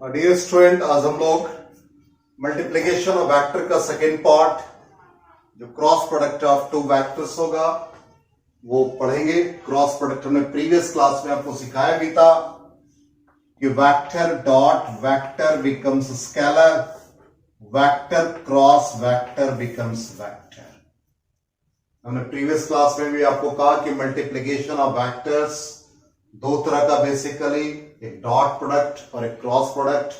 Dear student, आज हम लोग मल्टीप्लिकेशन ऑफ वेक्टर का सेकेंड पार्ट जो cross product of two vectors होगा वो पढ़ेंगे। क्रॉस प्रोडक्ट हमने प्रीवियस क्लास में आपको सिखाया भी था कि vector dot vector becomes scalar, vector cross vector becomes vector. हमने प्रीवियस क्लास में भी आपको कहा कि मल्टीप्लिकेशन ऑफ वेक्टर्स दो तरह का बेसिकली, एक डॉट प्रोडक्ट और एक क्रॉस प्रोडक्ट।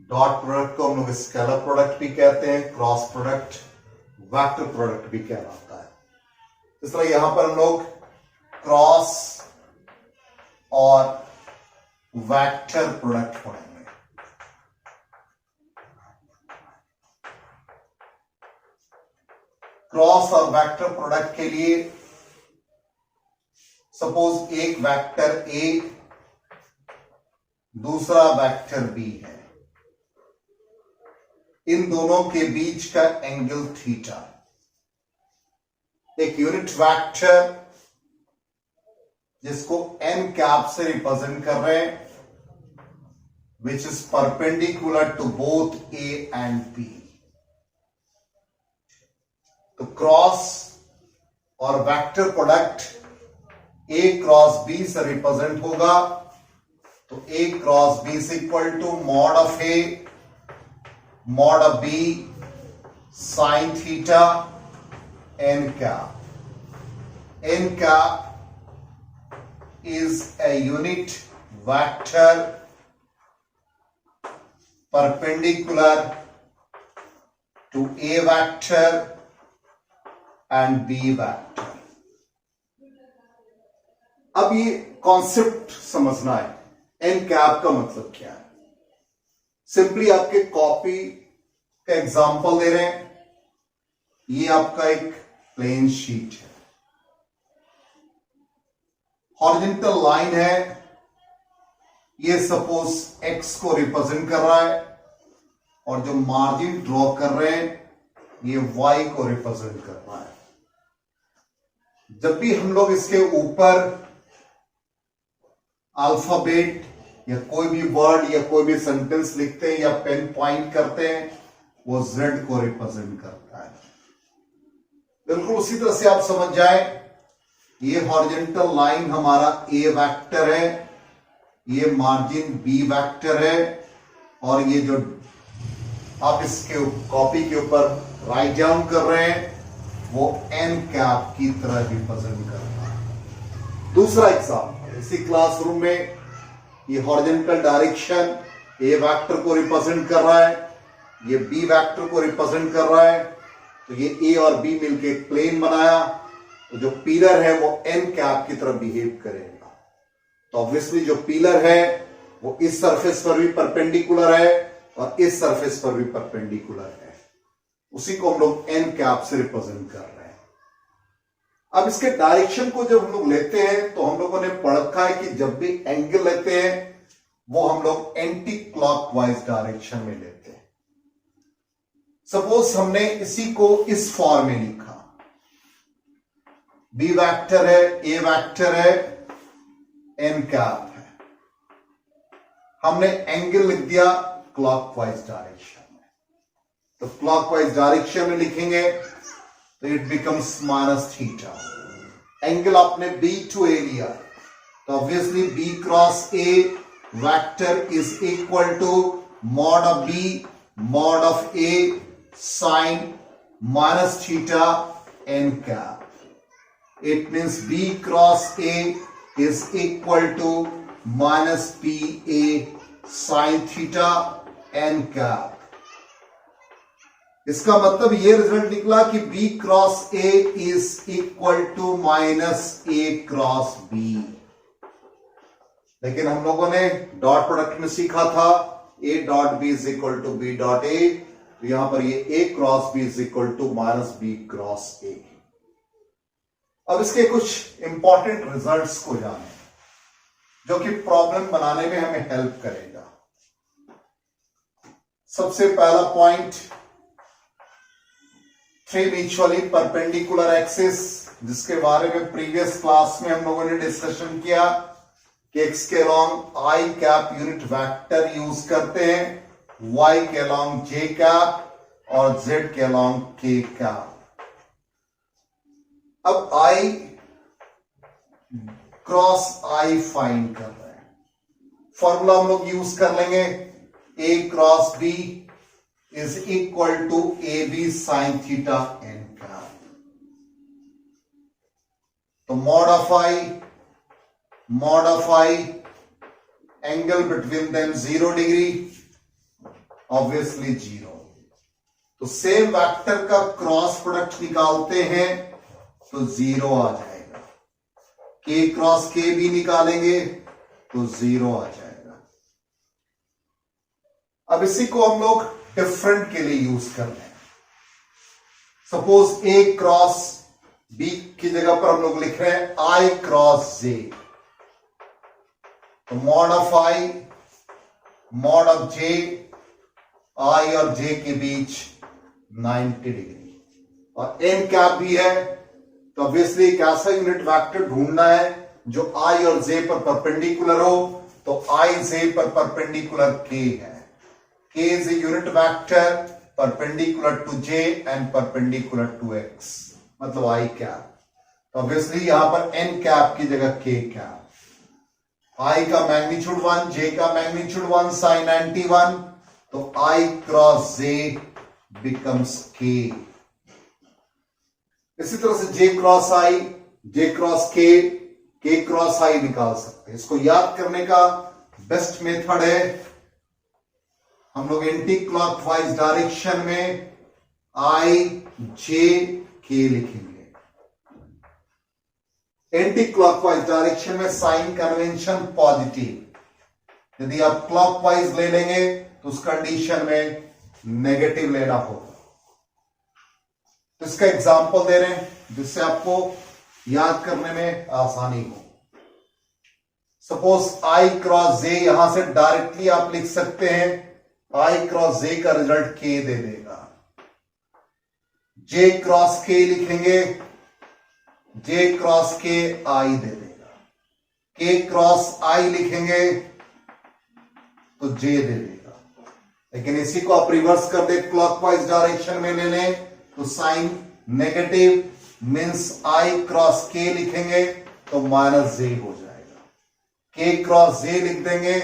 डॉट प्रोडक्ट को हम लोग स्केलर प्रोडक्ट भी कहते हैं, क्रॉस प्रोडक्ट वेक्टर प्रोडक्ट भी कहलाता है। इस तरह यहां पर हम लोग क्रॉस और वेक्टर प्रोडक्ट पढ़ेंगे। क्रॉस और वेक्टर प्रोडक्ट के लिए सपोज एक वेक्टर ए दूसरा वेक्टर बी है, इन दोनों के बीच का एंगल थीटा। एक यूनिट वेक्टर जिसको एन कैप से रिप्रेजेंट कर रहे हैं, which is perpendicular to both A and B. तो क्रॉस और vector product A cross B से रिप्रेजेंट होगा। तो A cross B is equal to mod of A mod of B sine theta N cap. N cap is a unit vector perpendicular to A vector and B vector। अब ये concept समझना है, N cap का मतलब क्या है। Simply आपके copy का एग्जांपल दे रहे हैं। ये आपका एक प्लेन शीट है, हॉरिजॉन्टल लाइन है, ये सपोज एक्स को रिप्रेजेंट कर रहा है और जो मार्जिन ड्रॉ कर रहे हैं ये वाई को रिप्रेजेंट कर रहा है। जब भी हम लोग इसके ऊपर अल्फाबेट या कोई भी वर्ड या कोई भी सेंटेंस लिखते हैं या पेन पॉइंट करते हैं, वो जेड को रिप्रेजेंट करता है। बिल्कुल उसी तरह से आप समझ जाए, ये हॉरिजॉन्टल लाइन हमारा ए वेक्टर है, ये मार्जिन बी वेक्टर है, और ये जो आप इसके कॉपी के ऊपर राइट डाउन कर रहे हैं वो एन कैप की तरह रिप्रेजेंट करता है। दूसरा एग्जांपल, इसी क्लासरूम में ये हॉरिजॉन्टल डायरेक्शन ए वेक्टर को रिप्रेजेंट कर रहा है, ये बी वेक्टर को रिप्रेजेंट कर रहा है। तो ये ए और बी मिलके एक प्लेन बनाया, तो जो पिलर है वो एन कैप की तरह बिहेव करेगा। तो ऑब्वियसली जो पिलर है वो इस सरफेस पर भी परपेंडिकुलर है और इस सरफेस पर भी परपेंडिकुलर है। उसी को हम लोग एन कैप से रिप्रेजेंट कर रहे हैं। अब इसके डायरेक्शन को जब हम लोग लेते हैं तो हम लोगों ने पढ़ रखा है कि जब भी एंगल लेते हैं वो हम लोग एंटी क्लॉकवाइज डायरेक्शन में लेते हैं। सपोज हमने इसी को इस फॉर्म में लिखा, बी वेक्टर है, ए वेक्टर है, एन कैप है। हमने एंगल लिख दिया क्लॉकवाइज डायरेक्शन में। तो क्लॉकवाइज डायरेक्शन में लिखेंगे तो it becomes minus theta. Angle आपने बी टू ए लिया, तो obviously B cross A vector is equal to mod of B mod of A sine minus theta N cap. It means B cross A is equal to minus PA sin theta n cap। इसका मतलब ये result निकला कि B cross A is equal to minus A cross B। लेकिन हम लोगों ने dot product में सीखा था A dot B is equal to B dot A, तो यहां पर ये A cross B is equal to minus B cross A। अब इसके कुछ इंपॉर्टेंट रिजल्ट्स को जानें जो कि प्रॉब्लम बनाने में हमें हेल्प करेगा। सबसे पहला point, three mutually perpendicular axis, जिसके बारे में प्रीवियस क्लास में हम लोगों ने डिस्कशन किया कि x के अलॉन्ग आई कैप यूनिट वेक्टर यूज करते हैं, y के अलॉन्ग j कैप और z के अलॉन्ग k कैप। अब i क्रॉस i फाइंड कर रहे हैं, फॉर्मूला हम लोग यूज कर लेंगे, a cross b is equal to A B sine theta N cap. तो mod of I angle between them 0 degree, obviously 0। तो सेम वेक्टर का क्रॉस प्रोडक्ट निकालते हैं तो 0 आ जाएगा, k क्रॉस k भी निकालेंगे तो 0 आ जाएगा। अब इसी को हम लोग डिफरेंट के लिए यूज कर रहे हैं। सपोज a क्रॉस b की जगह पर हम लोग लिख रहे हैं i क्रॉस j। तो मॉड ऑफ j, i और j के बीच 90 डिग्री और n कैप भी है। तो ऑब्वियसली एक ऐसा यूनिट वेक्टर ढूंढना है जो i और j पर परपेंडिकुलर हो। तो i j पर परपेंडिकुलर k है, k is a unit vector perpendicular to j and perpendicular to x, मतलब i कैप। तो ऑब्वियसली यहां पर n कैप की जगह k कैप। i का मैग्नीट्यूड 1, j का मैग्नीट्यूड 1 sin 91, तो i cross j becomes k। इसी तरह से j cross i, j cross k, k cross i निकाल सकते हैं। इसको याद करने का बेस्ट मेथड है, हम लोग एंटी क्लॉकवाइज डायरेक्शन में i j k लिखेंगे। एंटी क्लॉकवाइज डायरेक्शन में साइन कन्वेंशन पॉजिटिव, यदि आप क्लॉकवाइज ले लेंगे तो उस कंडीशन में नेगेटिव लेना होगा। तो इसका एग्जांपल दे रहे हैं जिससे आपको याद करने में आसानी हो। सपोज i क्रॉस j, यहां से डायरेक्टली आप लिख सकते हैं i क्रॉस j का रिजल्ट k दे देगा। j क्रॉस k लिखेंगे, j क्रॉस k i दे देगा। k क्रॉस i लिखेंगे तो j दे देगा। लेकिन इसी को आप रिवर्स कर दे, क्लॉकवाइज डायरेक्शन में ले लें तो sine negative means i cross k लिखेंगे तो माइनस j हो जाएगा। k क्रॉस j लिख देंगे,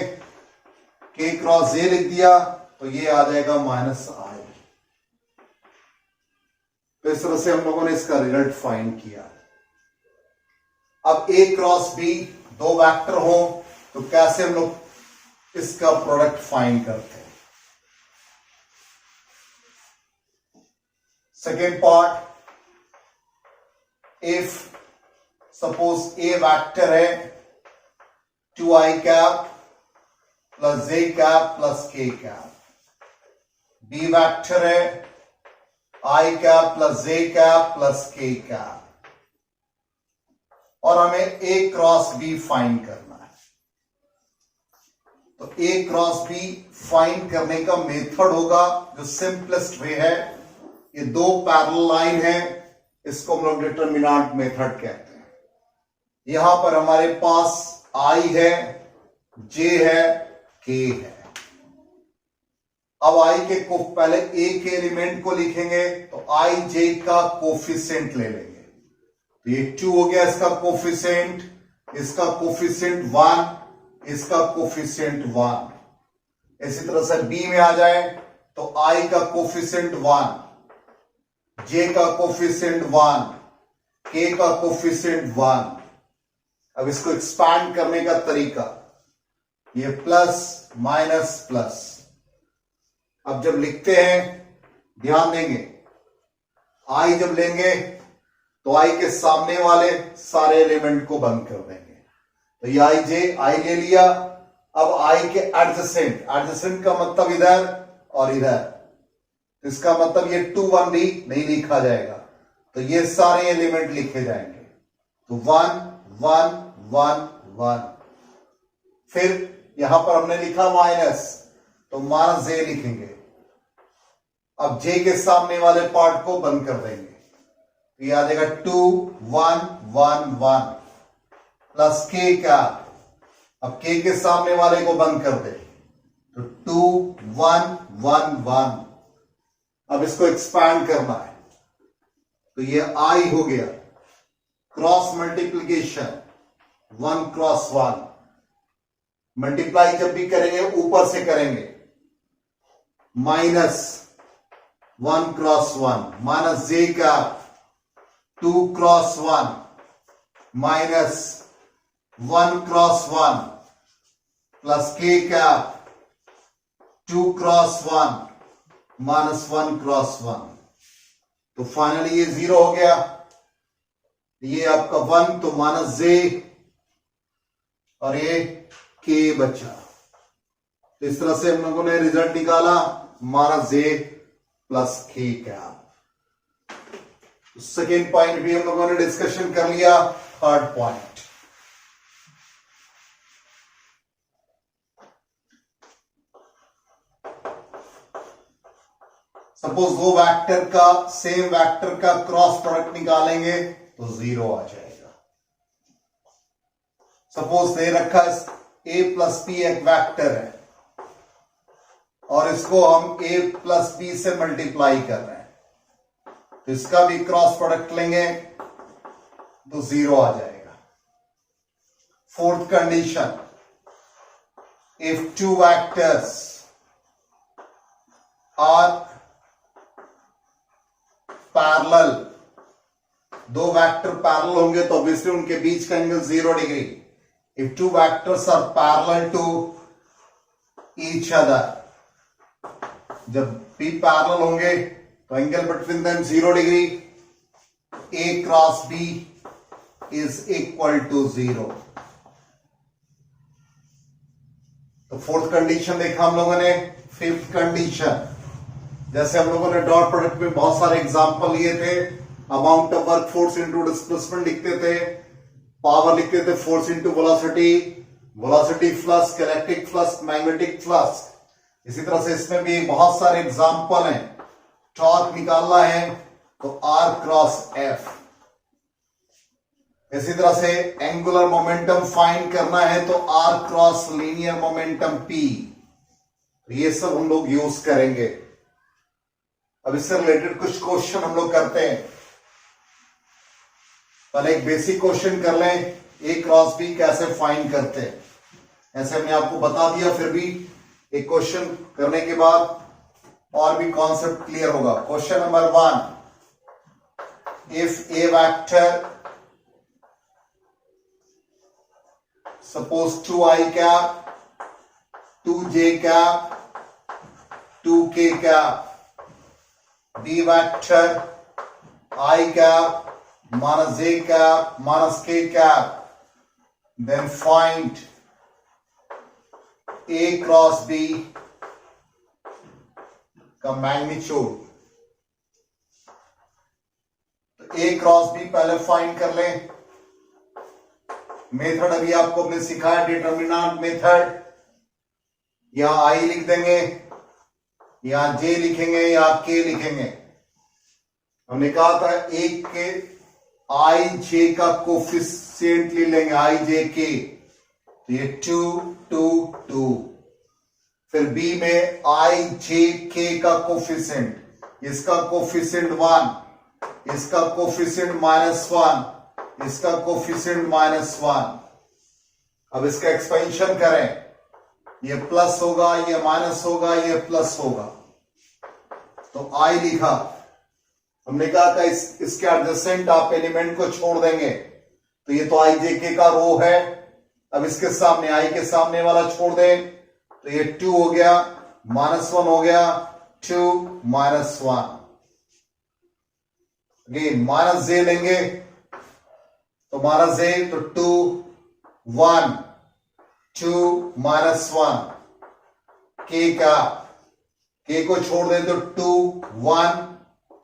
k क्रॉस j लिख दिया तो ये आ जाएगा माइनस i। तो इस तरह से हम लोगों ने इसका रिजल्ट फाइंड किया। अब a क्रॉस b दो वेक्टर हो तो कैसे हम लोग इसका प्रोडक्ट फाइंड करते हैं। Second part, if suppose a vector है 2i cap plus j cap plus k cap, b vector है i cap plus j cap plus k cap, और हमें a क्रॉस b फाइंड करना है। तो a क्रॉस b फाइंड करने का method होगा जो सिंपलेस्ट वे है, ये दो पैरेलल लाइन है, इसको हम लोग डिटरमिनेंट मेथड कहते हैं। यहां पर हमारे पास i है, j है, k है। अब i के को पहले a के एलिमेंट को लिखेंगे तो i j का कोफिशिएंट ले लेंगे। तो ये 2 हो गया इसका कोफिशिएंट, इसका कोफिशिएंट 1, इसका कोफिशिएंट 1। इसी तरह से b में आ जाए तो i का कोफिशिएंट 1, j का कोफिशिएंट 1, k का कोफिशिएंट 1। अब इसको एक्सपैंड करने का तरीका, ये प्लस माइनस प्लस। अब जब लिखते हैं ध्यान देंगे, i जब लेंगे तो i के सामने वाले सारे एलिमेंट को बंद कर देंगे। तो ये i j i ले लिया। अब i के एडजेसेंट का मतलब इधर और इधर, इसका मतलब ये 2 1 भी नहीं लिखा जाएगा, तो ये सारे एलिमेंट लिखे जाएंगे। तो 1 1 1 1। फिर यहां पर हमने लिखा माइनस, तो माइनस j लिखेंगे। अब j के सामने वाले पार्ट को बंद कर देंगे, तो ये आ जाएगा 2 1 1 1 प्लस k का अब k के सामने वाले को बंद कर दे तो 2 1 1 1। अब इसको एक्सपैंड करना है तो ये i हो गया, क्रॉस मल्टीप्लीकेशन 1 क्रॉस 1। मल्टीप्लाई जब भी करेंगे ऊपर से करेंगे, माइनस 1 क्रॉस 1 माइनस j का 2 cross 1 minus 1 cross 1 plus k का 2 क्रॉस 1 माइनस 1 क्रॉस 1। तो फाइनली ये 0 हो गया, ये आपका 1 तो माइनस j और ये k बचा। तो इस तरह से हम लोगों ने रिजल्ट निकाला माइनस j प्लस k का। सेकेंड पॉइंट भी हम लोगों ने डिस्कशन कर लिया। थर्ड पॉइंट, सपोज दो वेक्टर का सेम वेक्टर का क्रॉस प्रोडक्ट निकालेंगे तो 0 आ जाएगा। सपोज दे रखा a प्लस b एक वेक्टर है और इसको हम a प्लस b से मल्टीप्लाई कर रहे हैं, तो इसका भी क्रॉस प्रोडक्ट लेंगे तो 0 आ जाएगा। Fourth condition, if two vectors are parallel, दो वेक्टर पैरेलल होंगे तो ऑब्वियसली उनके बीच का angle 0 degree. If two vectors are parallel to each other, जब भी पैरेलल होंगे तो angle between them 0 degree. a cross b is equal to 0। तो फोर्थ कंडीशन देखा हम लोगों ने। फिफ्थ कंडीशन, जैसे हम लोगों ने डॉट प्रोडक्ट में बहुत सारे एग्जांपल लिए थे, amount of work force into displacement लिखते थे, पावर लिखते थे force into velocity, velocity flux, electric flux, magnetic flux. इसी तरह से इसमें भी बहुत सारे एग्जांपल हैं। टॉर्क निकालना है तो R क्रॉस F, इसी तरह से एंगुलर मोमेंटम फाइंड करना है तो R cross linear momentum P। ये सब हम लोग यूज करेंगे। अब इससे रिलेटेड कुछ क्वेश्चन हम लोग करते हैं। पहले एक बेसिक क्वेश्चन कर लें, A क्रॉस B कैसे फाइंड करते हैं। ऐसे हमने आपको बता दिया, फिर भी एक क्वेश्चन करने के बाद और भी कॉन्सेप्ट क्लियर होगा। Question number 1, if A vector suppose 2i cap, 2j cap, 2k cap, b vector i cap minus j cap minus k cap, then find a cross b का मैग्नीट्यूड। तो a cross b पहले find कर लें। Method अभी आपको हमने सिखाया, determinant method. यहां i लिख देंगे, यहां j लिखेंगे, यहां k लिखेंगे। हमने कहा था एक के i j का कोफिशिएंट ले लेंगे, i j k, तो ये 2 2 2। फिर b में i j k का कोफिशिएंट, इसका कोफिशिएंट 1, इसका कोफिशिएंट -1, इसका कोफिशिएंट -1। अब इसका एक्सपेंशन करें, ये प्लस होगा, ये माइनस होगा, ये प्लस होगा। तो i लिखा। हमने कहा था इसके एडजेसेंट आप एलिमेंट को छोड़ देंगे, तो ये तो i j k का रो है। अब इसके सामने i के सामने वाला छोड़ दें तो ये 2 हो गया, -1 हो गया, 2 -1। अगेन माइनस j लेंगे तो माइनस j, तो 2 1 2 -1। k का, k को छोड़ दें तो 2 1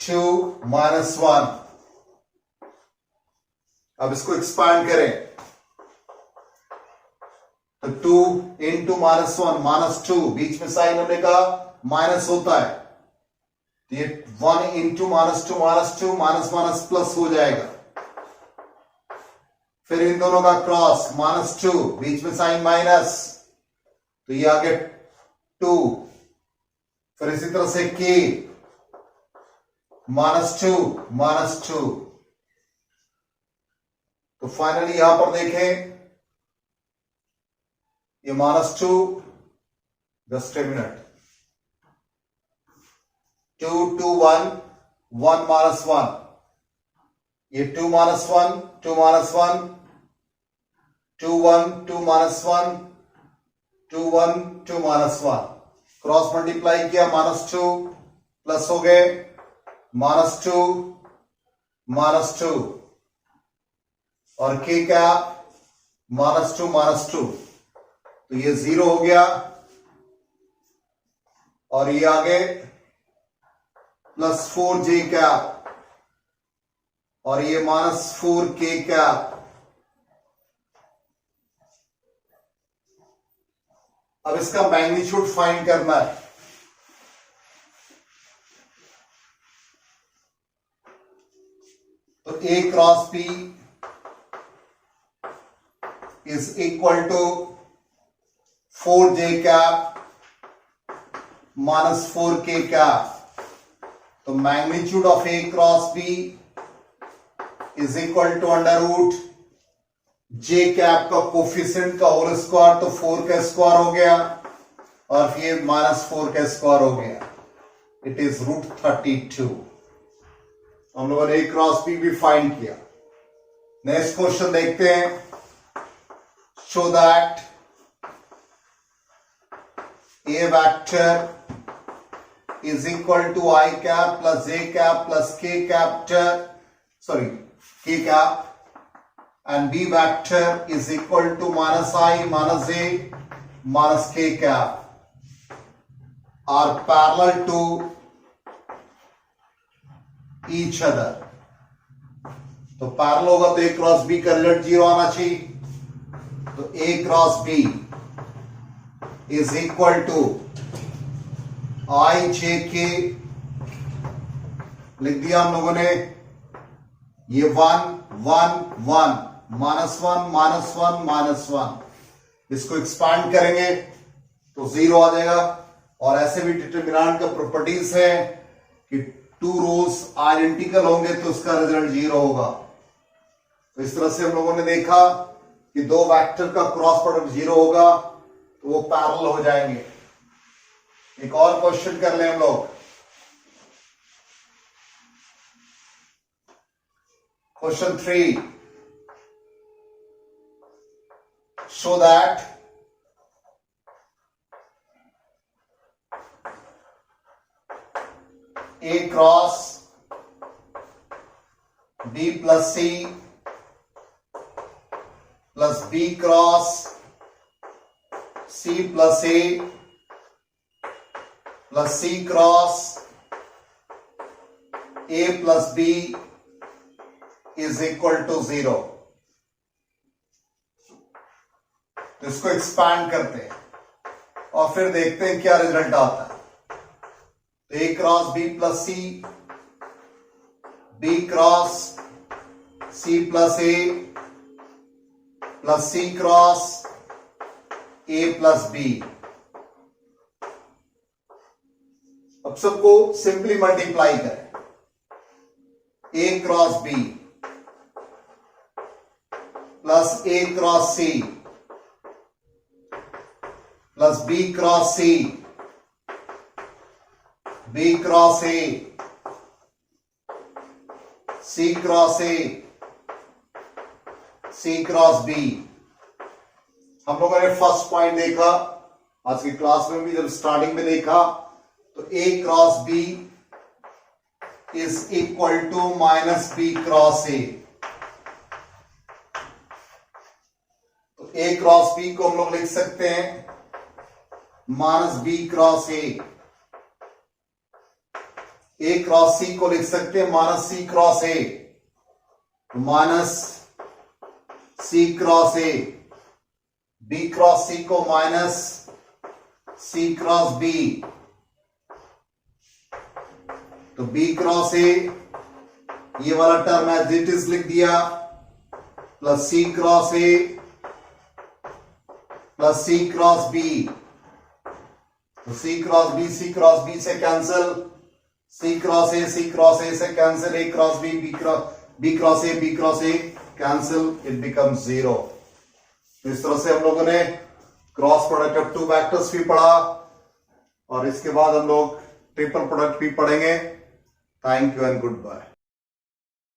2 -1। अब इसको एक्सपांड करें तो 2 इंटू -1 -2, बीच में साइन होने का माइनस होता है, तो ये 1 इंटू -2 -2 माइनस माइनस प्लस हो जाएगा। फिर इन दोनों का क्रॉस -2, बीच में साइन माइनस, तो ये आ गया 2। फिर इसी तरह से k -2, तो फाइनली यहां पर देखें ये -2, जस्ट ए मिनट, 2 2 1 1 -1, ये 2 -1 2 -1 2 1 2 -1 2 1 2 -1, क्रॉस मल्टीप्लाई किया, -2 प्लस हो गए, -2 -2, और k क्या, -2, तो ये 0 हो गया, और ये आगे +4j कैप, और ये -4k कैप। अब इसका मैग्नीट्यूड फाइंड करना है। तो A cross P is equal to 4j cap minus 4k cap. तो magnitude of A cross P is equal to under root j cap का कोफिशिएंट का होल स्क्वायर, तो 4 का स्क्वायर हो गया, और फिर -4 का स्क्वायर हो गया, इट इज √32। हम लोगों ने A क्रॉस P भी फाइंड किया। नेक्स्ट क्वेश्चन देखते हैं। Show that A vector is equal to I cap plus J cap plus K cap, K cap, and B vector is equal to -I minus J minus K cap are parallel to each other। तो parallel होगा तो A cross B का result 0 आना चाहिए। तो A cross B is equal to I J K लिख दिया हम लोगों ने। ये 1 1 1 -1 -1 इसको एक्सपांड करेंगे तो 0 आ जाएगा। और ऐसे भी डिटरमिनेंट का प्रॉपर्टीज है कि 2 रोज आइडेंटिकल होंगे तो उसका रिजल्ट 0 होगा। तो इस तरह से हम लोगों ने देखा कि 2 वेक्टर का क्रॉस प्रोडक्ट 0 होगा तो वो पैरेलल हो जाएंगे। एक और क्वेश्चन कर लें हम लोग। Question 3, show that A cross B plus C plus B cross C plus A plus C cross A plus B is equal to 0। तो इसको एक्सपैंड करते हैं और फिर देखते हैं क्या रिजल्ट आता है। तो A cross B plus C, B cross C plus A plus C cross A plus B। अब सबको सिंपली मल्टीप्लाई करें। A cross B plus A cross C plus B cross C, B cross A, C cross A, C cross B। हम लोगों ने first point देखा आज की class में भी, जब स्टार्टिंग में देखा तो A cross B is equal to minus B cross A। तो A क्रॉस B को हम लोग लिख सकते हैं minus B cross A। A cross C को लिख सकते हैं minus C cross A, minus C cross A। B cross C को माइनस C क्रॉस B। तो B क्रॉस A ये वाला टर्म एज इट इज लिख दिया, plus C cross A plus C cross B, तो सी क्रॉस बी से cancel, C cross A से cancel, A cross B cross A cancel, it becomes 0। तो इस तरह से हम लोगों ने cross product of two vectors भी पढ़ा और इसके बाद हम लोग ट्रिपल प्रोडक्ट भी पढ़ेंगे। Thank you and good bye.